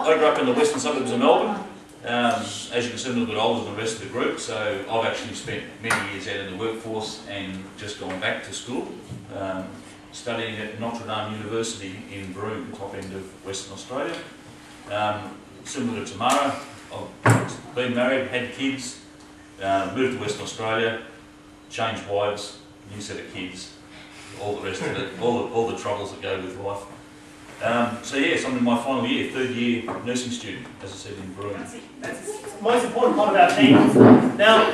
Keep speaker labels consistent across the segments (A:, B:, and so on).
A: I grew up in the western suburbs of Melbourne. As you can see, I'm a little bit older than the rest of the group, so I've actually spent many years out in the workforce and just gone back to school, studying at Notre Dame University in Broome, top end of Western Australia. Similar to Tamara, I've been married, had kids, moved to Western Australia, changed wives, new set of kids, all the rest of it, all the troubles that go with life. So yes, I'm in my final year, third year nursing student, as I said, in Broome.
B: That's the most important part of our team. Now,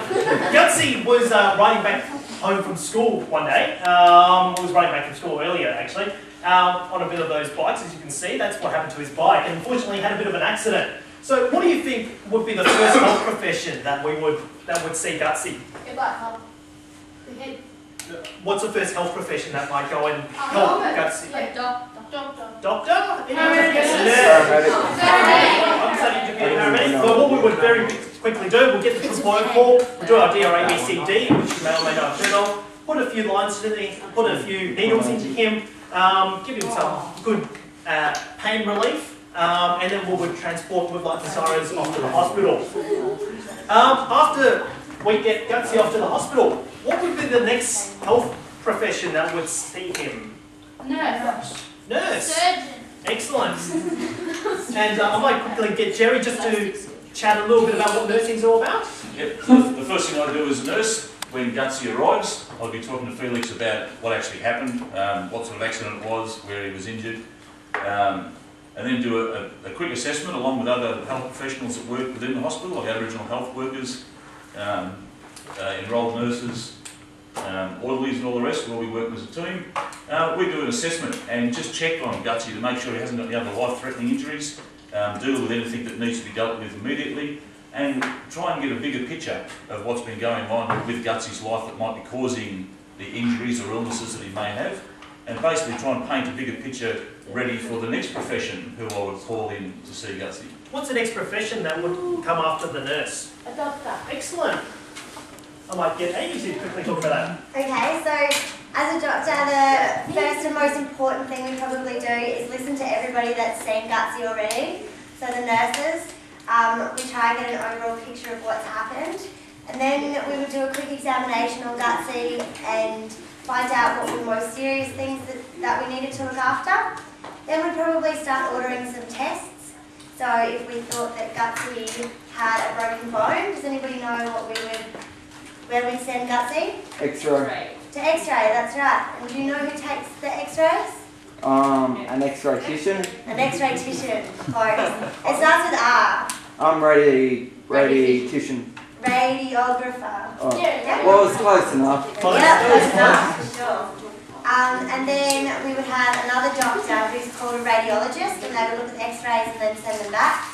B: Gutsy was riding back home from school one day. Was riding back from school earlier, actually, on a bit of those bikes, as you can see. That's what happened to his bike, and unfortunately had a bit of an accident. So, what do you think would be the first health profession that would see Gutsy? What's the first health profession that might go and help Gutsy?
C: Like doctor.
B: Doctor? Anyone guess? I'm studying to be a paramedic. So what we would very quickly do, we'll get the compliant call, we'll do our DRABCD, which you may or may not have heard of, put a few lines into the, put a few needles into him, give him some good pain relief, and then we would transport with like the sirens off to the hospital. After we get Gutsy off to the hospital, what would be the next health profession that would see him?
C: Nurse.
B: Nurse.
C: Surgeon.
B: Excellent. And I might quickly get Jerry just to chat a little bit about what nursing's all about.
A: Yep. So the first thing I do as a nurse, when Gutsy arrives, I'll be talking to Felix about what actually happened, what sort of accident it was, where he was injured, and then do a quick assessment along with other health professionals that work within the hospital, like Aboriginal health workers, enrolled nurses, orderlies and all the rest, where we work as a team. We do an assessment and just check on Gutsy to make sure he hasn't got any other life-threatening injuries, deal with anything that needs to be dealt with immediately, and try and get a bigger picture of what's been going on with Gutsy's life that might be causing the injuries or illnesses that he may have, and basically try and paint a bigger picture ready for the next profession who I would call in to see Gutsy.
B: What's the next profession that would come after the nurse?
C: A doctor.
B: Excellent. I might get Amy to quickly talk about that.
D: Okay, so as a doctor, the first and most important thing we probably do is listen to everybody that's seen Gutsy already. So the nurses, we try and get an overall picture of what's happened. And then we would do a quick examination on Gutsy and find out what were the most serious things that we needed to look after. Then we'd probably start ordering some tests. So if we thought that Gutsy had a broken bone, does anybody know where we'd send Gutsy?
E: X-ray.
D: To X-ray, that's right. And do you know who takes the X-rays?
E: An X-ray-tician.
D: An X-ray-tician. Or it starts with R.
E: Radiotician.
D: Radiographer.
E: Oh.
D: Yeah.
E: Well, it's close enough.
D: Yeah, close enough, for sure. And then we would have another doctor who's called a radiologist, and they would look at X-rays and then send them back.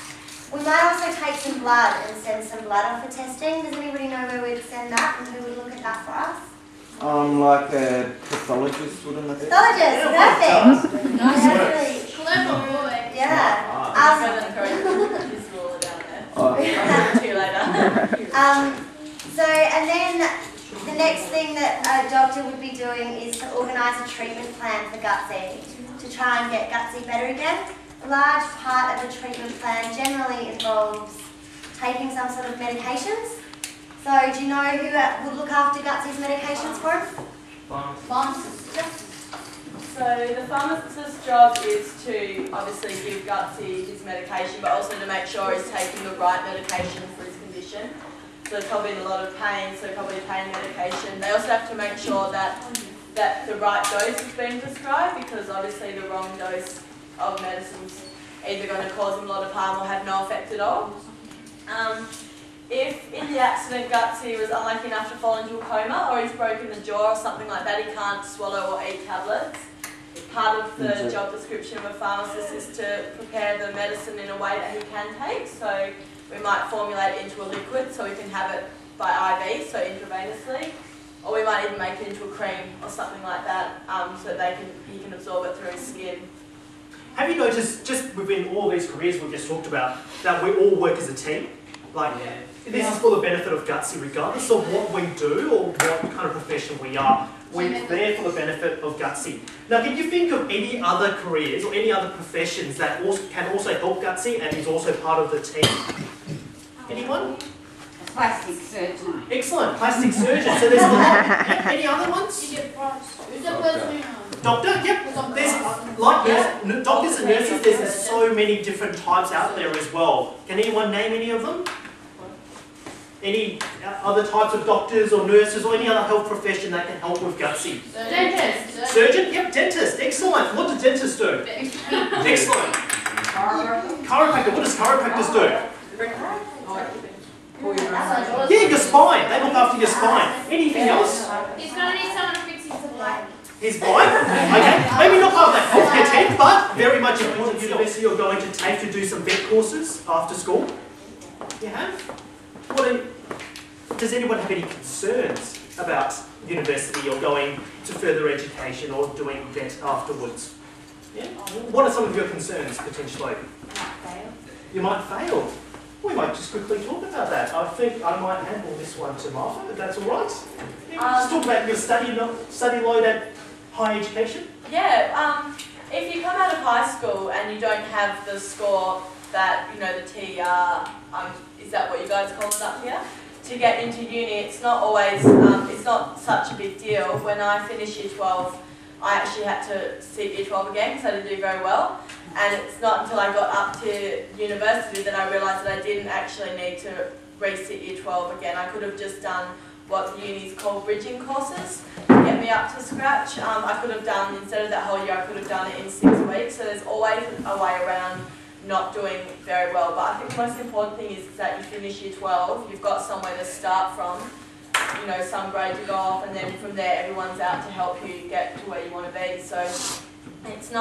D: We might also take some blood and send some blood off for testing. Does anybody know where we'd send that and who would look at that for us?
E: Like a pathologist, wouldn't it?
D: Pathologist, perfect.
C: Nice. Clever boy.
D: Yeah. So, and then the next thing that a doctor would be doing is to organise a treatment plan for Gutsy, to try and get Gutsy better again. A large part of the treatment plan generally involves taking some sort of medications. So, do you know who would look after Gutsy's medications for him?
C: Pharmacist.
F: So the pharmacist's job is to obviously give Gutsy his medication, but also to make sure he's taking the right medication for his condition. So there's probably a lot of pain, so probably pain medication. They also have to make sure that the right dose is being prescribed, because obviously the wrong dose of medicine's either going to cause him a lot of harm or have no effect at all. If in the accident Gutsy was unlucky enough to fall into a coma, or he's broken the jaw or something like that, he can't swallow or eat tablets. Part of the job description of a pharmacist is to prepare the medicine in a way that he can take. So we might formulate it into a liquid so we can have it by IV, so intravenously, or we might even make it into a cream or something like that, so that he can absorb it through his skin.
B: Have you noticed, just within all these careers we've just talked about, that we all work as a team? Like, this is for the benefit of Gutsy, regardless of what we do or what kind of profession we are. We're there for the benefit of Gutsy. Now, can you think of any other careers or any other professions that also, can also help Gutsy and is also part of the team? Anyone?
G: Plastic surgeon.
B: Excellent, plastic surgeon. So there's a lot. Any other ones?
C: Who's the person?
B: Doctor, yep. There's like doctors and nurses. There's so many different types out there as well. Can anyone name any of them? Any other types of doctors or nurses or any other health profession that can help with Gutsy?
C: Dentist.
B: Surgeon? Yep, dentist. Excellent. What do dentists do? Excellent. Chiropractor. What does chiropractors do? Yeah, your spine. They look after your spine. Anything else?
C: He's gonna need someone to fix his bike.
B: His bike? Okay. Maybe not part of that healthcare team, but very much important university you're going to take to do some vet courses after school. You have? Does anyone have any concerns about university or going to further education or doing vet afterwards? Yeah? What are some of your concerns potentially? You might fail. We might just quickly talk about that. I think I might handle this one to Martha, if that's all right. Just talk about your study load at higher education.
F: Yeah, if you come out of high school and you don't have the score that, you know, the TER, is that what you guys call it up here? To get into uni, it's not always, it's not such a big deal. When I finished year 12, I actually had to sit year 12 again because I didn't do very well. And it's not until I got up to university that I realised that I didn't actually need to resit year 12 again. I could have just done what the unis call bridging courses to get me up to scratch. I could have done, instead of that whole year, I could have done it in 6 weeks. So there's always a way around not doing very well. But I think the most important thing is that you finish year 12, you've got somewhere to start from, you know, some grade to go off, and then from there everyone's out to help you get to where you want to be. So it's not